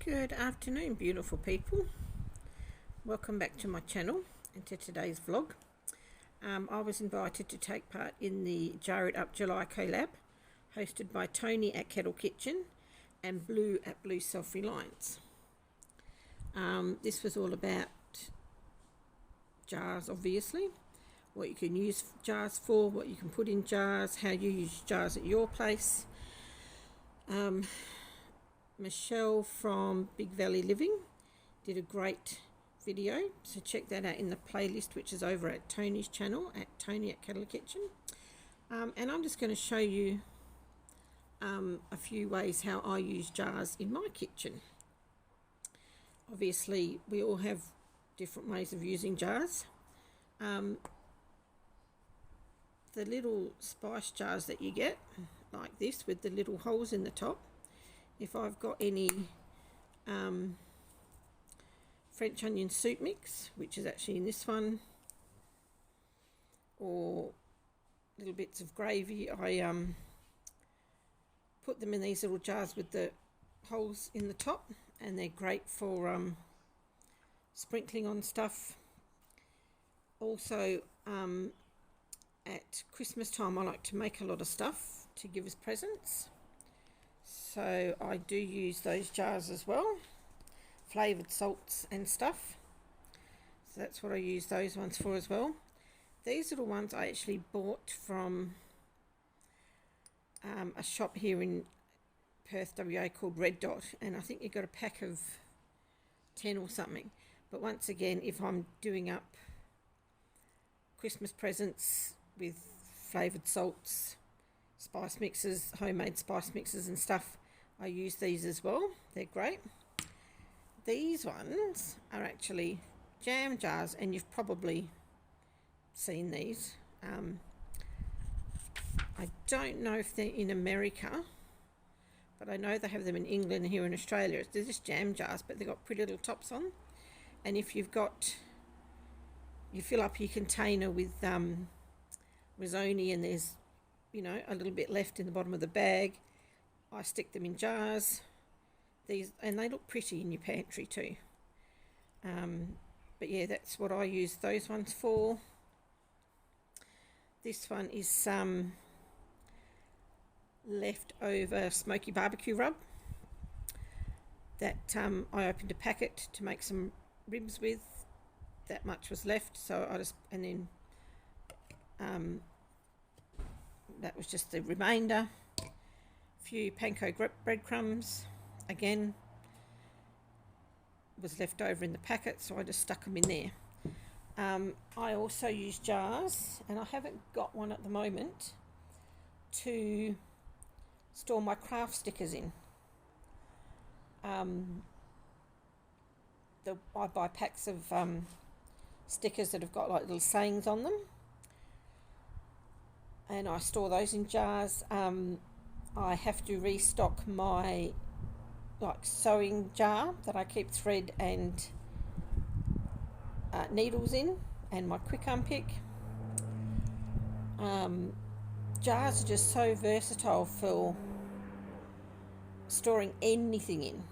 Good afternoon, beautiful people. Welcome back to my channel and to today's vlog. I was invited to take part in the Jar It Up July Collab hosted by Tony at Kettle Kitchen and Blue at Blue Self Reliance. This was all about jars, obviously, what you can use jars for, what you can put in jars, how you use jars at your place. Michelle from Big Valley Living did a great video, so check that out in the playlist, which is over at Tony's channel at Tony at Kettle Kitchen. And I'm just going to show you a few ways how I use jars in my kitchen. Obviously we all have different ways of using jars. The little spice jars that you get like this with the little holes in the top, if I've got any French onion soup mix, which is actually in this one, or little bits of gravy, I put them in these little jars with the holes in the top, and they're great for sprinkling on stuff. Also at Christmas time I like to make a lot of stuff to give as presents, so I do use those jars as well, flavoured salts and stuff, so that's what I use those ones for as well. These little ones I actually bought from a shop here in Perth, WA, called Red Dot, and I think you got a pack of 10 or something. But once again, if I'm doing up Christmas presents with flavoured salts, spice mixes, homemade spice mixes and stuff, I use these as well. They're great. These ones are actually jam jars, and you've probably seen these. I don't know if they're in America, but I know they have them in England and here in Australia. They're just jam jars, but they've got pretty little tops on. And if you fill up your container with risotto and there's, you know, a little bit left in the bottom of the bag, I stick them in jars. These, and they look pretty in your pantry too. But yeah, that's what I use those ones for. This one is some leftover smoky barbecue rub that I opened a packet to make some ribs with. That much was left, so I just, and then that was just the remainder. A few panko breadcrumbs, again, was left over in the packet, so I just stuck them in there. I also use jars, and I haven't got one at the moment, to store my craft stickers in. I buy packs of stickers that have got like little sayings on them, and I store those in jars. I have to restock my sewing jar that I keep thread and needles in, and my quick unpick. Jars are just so versatile for storing anything in.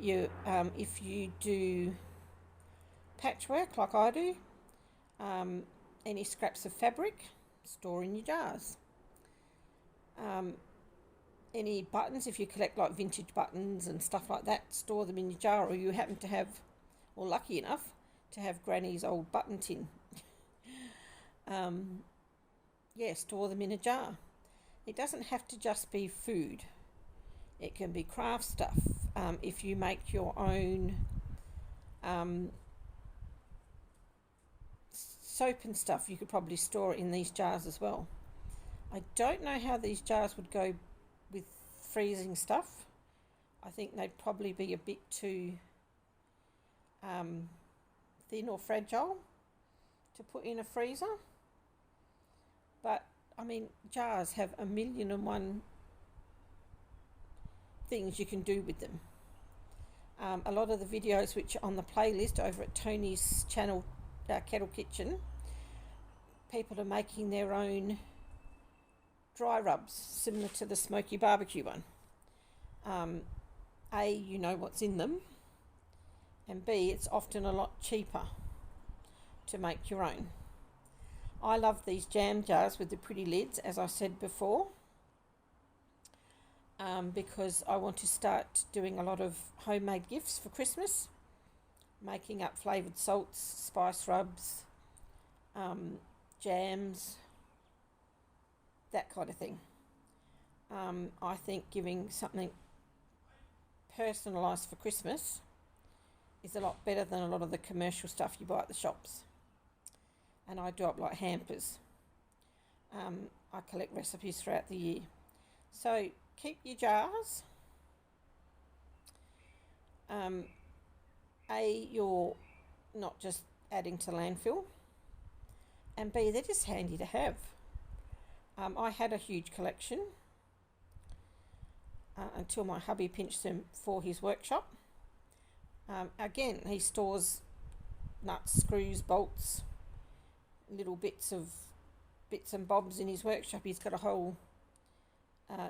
If you do patchwork like I do, any scraps of fabric, store in your jars. Any buttons, if you collect like vintage buttons and stuff like that, store them in your jar. Or you happen to have, or lucky enough to have Granny's old button tin, yeah, store them in a jar. It doesn't have to just be food. It can be craft stuff. If you make your own soap and stuff, you could probably store it in these jars as well. I don't know how these jars would go with freezing stuff. I think they'd probably be a bit too thin or fragile to put in a freezer. But I mean, jars have 1,000,001 things you can do with them. A lot of the videos which are on the playlist over at Tony's channel, Kettle Kitchen, people are making their own dry rubs similar to the smoky barbecue one. A, you know what's in them, and B, it's often a lot cheaper to make your own. I love these jam jars with the pretty lids, as I said before, because I want to start doing a lot of homemade gifts for Christmas, making up flavoured salts, spice rubs, jams, that kind of thing. I think giving something personalised for Christmas is a lot better than a lot of the commercial stuff you buy at the shops. And I do up like hampers. I collect recipes throughout the year. So keep your jars. A, you're not just adding to landfill, and B, they're just handy to have. I had a huge collection until my hubby pinched them for his workshop. Again, he stores nuts, screws, bolts, little bits and bobs in his workshop. He's got a whole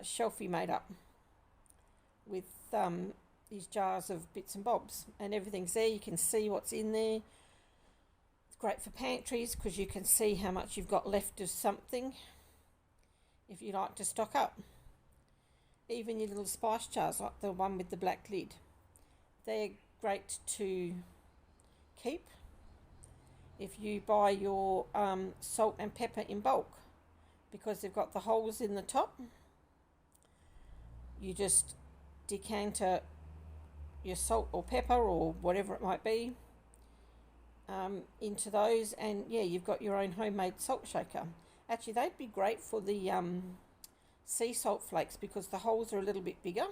shelfie made up with these jars of bits and bobs, and everything's there. You can see what's in there. It's great for pantries because you can see how much you've got left of something if you like to stock up. Even your little spice jars, like the one with the black lid, they're great to keep. If you buy your salt and pepper in bulk, because they've got the holes in the top, you just decanter your salt or pepper or whatever it might be into those, and yeah, you've got your own homemade salt shaker. Actually, they'd be great for the sea salt flakes because the holes are a little bit bigger,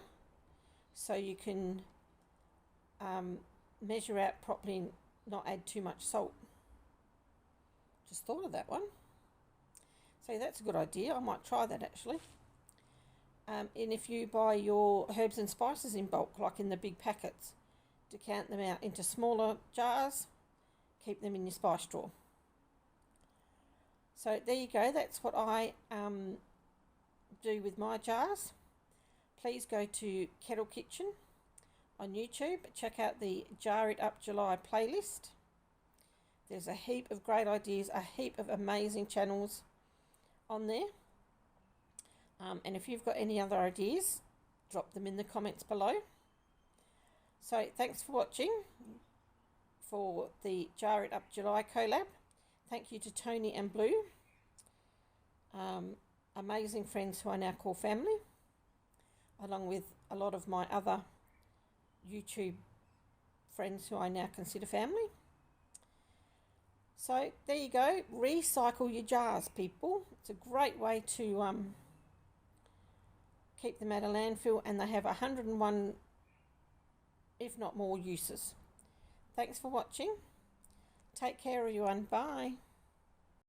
so you can measure out properly and not add too much salt. Just thought of that one. So that's a good idea. I might try that actually. And if you buy your herbs and spices in bulk, like in the big packets, decant them out into smaller jars, keep them in your spice drawer. So there you go. That's what I do with my jars. Please go to Kettle Kitchen on YouTube. Check out the Jar It Up July playlist. There's a heap of great ideas, a heap of amazing channels on there. And if you've got any other ideas, drop them in the comments below. So thanks for watching for the Jar It Up July collab. Thank you to Tony and Bloo, amazing friends who I now call family, along with a lot of my other YouTube friends who I now consider family. So there you go. Recycle your jars, people. It's a great way to keep them out of landfill, and they have 101, if not more, uses. Thanks for watching. Take care, everyone. Bye.